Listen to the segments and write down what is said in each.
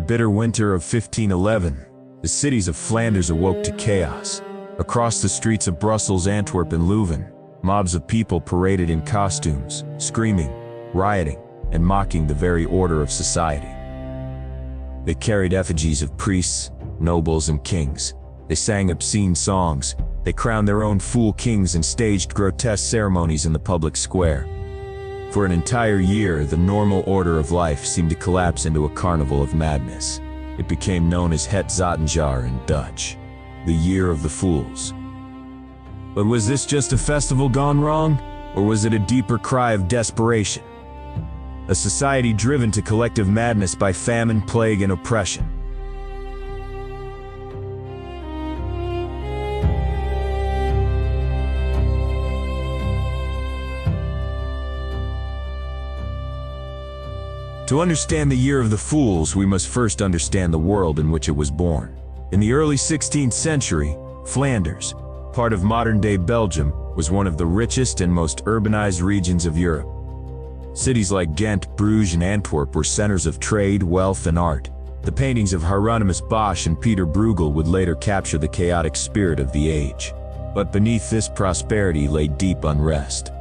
bitter winter of 1511, the cities of Flanders awoke to chaos. Across the streets of Brussels, Antwerp, and Leuven, mobs of people paraded in costumes, screaming, rioting, and mocking the very order of society. They carried effigies of priests, nobles, and kings. They sang obscene songs. They crowned their own fool kings and staged grotesque ceremonies in the public square. For an entire year, the normal order of life seemed to collapse into a carnival of madness. It became known as Het Zottensjaar in Dutch, the Year of the Fools. But was this just a festival gone wrong, or was it a deeper cry of desperation? A society driven to collective madness by famine, plague, and oppression. To understand the Year of the Fools, we must first understand the world in which it was born. In the early 16th century, Flanders, part of modern-day Belgium, was one of the richest and most urbanized regions of Europe. Cities like Ghent, Bruges, and Antwerp were centers of trade, wealth, and art. The paintings of Hieronymus Bosch and Peter Bruegel would later capture the chaotic spirit of the age. But beneath this prosperity lay deep unrest.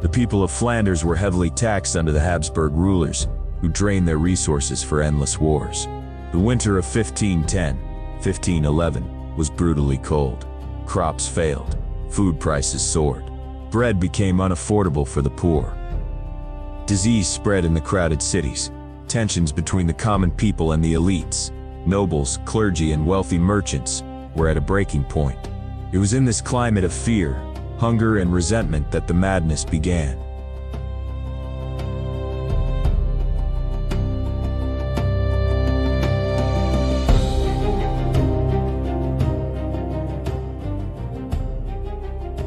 The people of Flanders were heavily taxed under the Habsburg rulers, who drained their resources for endless wars. The winter of 1510-1511 was brutally cold. Crops failed. Food prices soared. Bread became unaffordable for the poor. Disease spread in the crowded cities. Tensions between the common people and the elites, nobles, clergy, and wealthy merchants, were at a breaking point. It was in this climate of fear, hunger, and resentment that the madness began.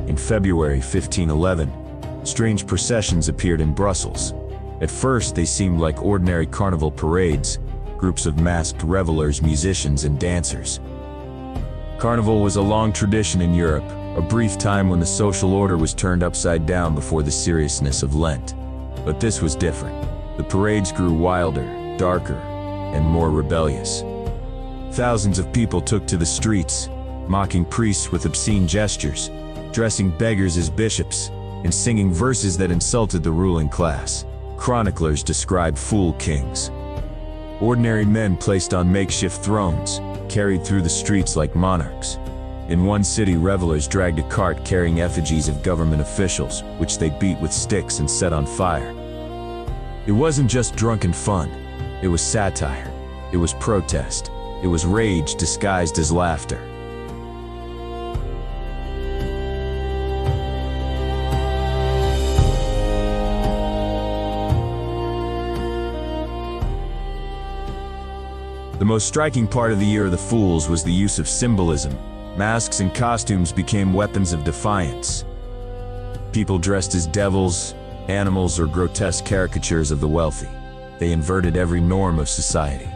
In February 1511, strange processions appeared in Brussels. At first, they seemed like ordinary carnival parades, groups of masked revelers, musicians, and dancers. Carnival was a long tradition in Europe, a brief time when the social order was turned upside down before the seriousness of Lent. But this was different. The parades grew wilder, darker, and more rebellious. Thousands of people took to the streets, mocking priests with obscene gestures, dressing beggars as bishops, and singing verses that insulted the ruling class. Chroniclers described fool kings. Ordinary men placed on makeshift thrones, carried through the streets like monarchs. In one city, revelers dragged a cart carrying effigies of government officials, which they beat with sticks and set on fire. It wasn't just drunken fun. It was satire. It was protest. It was rage disguised as laughter. The most striking part of the Year of the Fools was the use of symbolism. Masks and costumes became weapons of defiance. People dressed as devils, animals, or grotesque caricatures of the wealthy. They inverted every norm of society.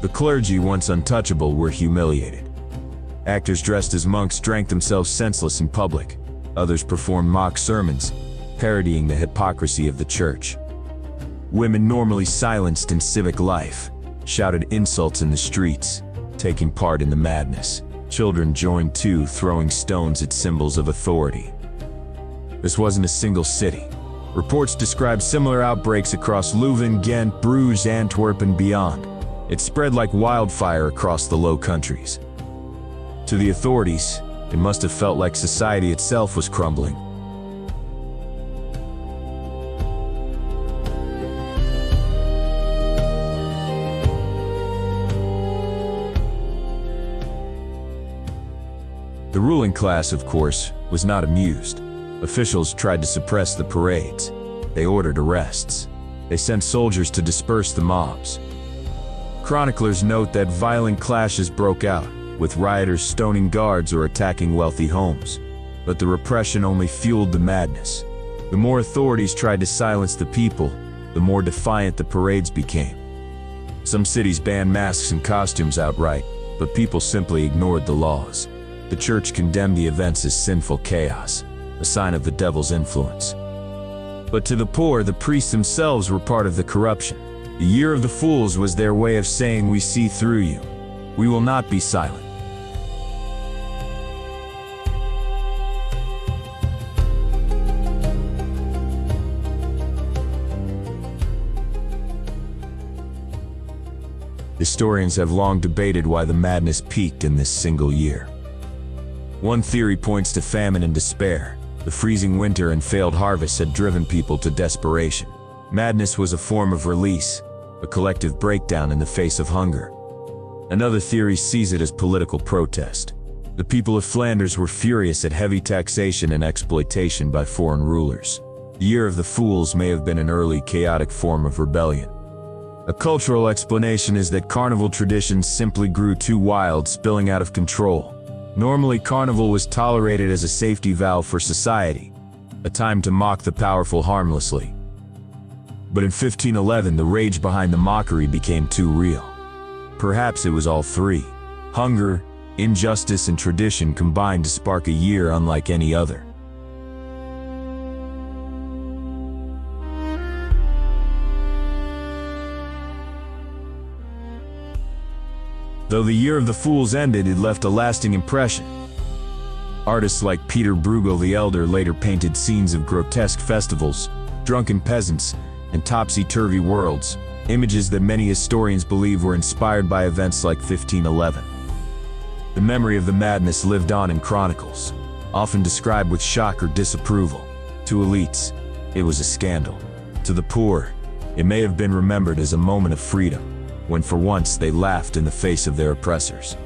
The clergy, once untouchable, were humiliated. Actors dressed as monks drank themselves senseless in public. Others performed mock sermons, parodying the hypocrisy of the church. Women, normally silenced in civic life, shouted insults in the streets, taking part in the madness. Children joined too, throwing stones at symbols of authority. This wasn't a single city. Reports describe similar outbreaks across Leuven, Ghent, Bruges, Antwerp, and beyond. It spread like wildfire across the Low Countries. To the authorities, it must have felt like society itself was crumbling. The ruling class, of course, was not amused. Officials tried to suppress the parades. They ordered arrests. They sent soldiers to disperse the mobs. Chroniclers note that violent clashes broke out, with rioters stoning guards or attacking wealthy homes. But the repression only fueled the madness. The more authorities tried to silence the people, the more defiant the parades became. Some cities banned masks and costumes outright, but people simply ignored the laws. The church condemned the events as sinful chaos, a sign of the devil's influence. But to the poor, the priests themselves were part of the corruption. The Year of the Fools was their way of saying, "We see through you. We will not be silent." Historians have long debated why the madness peaked in this single year. One theory points to famine and despair. The freezing winter and failed harvests had driven people to desperation. Madness was a form of release, a collective breakdown in the face of hunger. Another theory sees it as political protest. The people of Flanders were furious at heavy taxation and exploitation by foreign rulers. The Year of the Fools may have been an early chaotic form of rebellion. A cultural explanation is that carnival traditions simply grew too wild, spilling out of control. Normally, carnival was tolerated as a safety valve for society, a time to mock the powerful harmlessly. But in 1511, the rage behind the mockery became too real. Perhaps it was all three. Hunger, injustice, and tradition combined to spark a year unlike any other. Though the Year of the Fools ended, it left a lasting impression. Artists like Peter Bruegel the Elder later painted scenes of grotesque festivals, drunken peasants, and topsy-turvy worlds, images that many historians believe were inspired by events like 1511. The memory of the madness lived on in chronicles, often described with shock or disapproval. To elites, it was a scandal. To the poor, it may have been remembered as a moment of freedom, when for once they laughed in the face of their oppressors.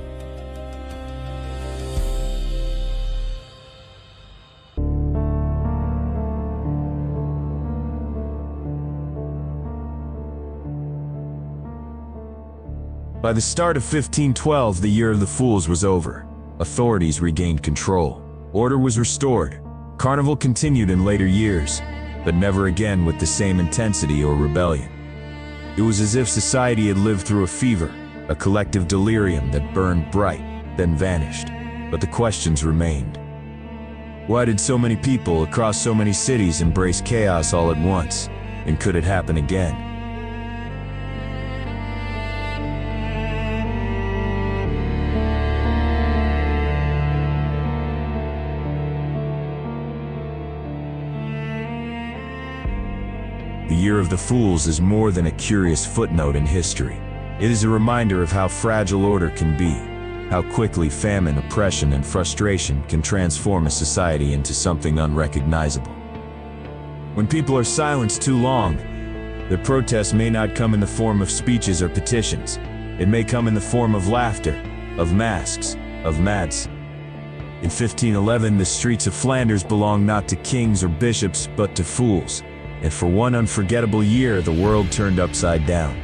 By the start of 1512, the Year of the Fools was over. Authorities regained control. Order was restored. Carnival continued in later years, but never again with the same intensity or rebellion. It was as if society had lived through a fever, a collective delirium that burned bright, then vanished. But the questions remained. Why did so many people across so many cities embrace chaos all at once? And could it happen again? The Year of the Fools is more than a curious footnote in history. It is a reminder of how fragile order can be, how quickly famine, oppression, and frustration can transform a society into something unrecognizable. When people are silenced too long, their protest may not come in the form of speeches or petitions. It may come in the form of laughter, of masks, of mads. In 1511, the streets of Flanders belonged not to kings or bishops, but to fools. And for one unforgettable year, the world turned upside down.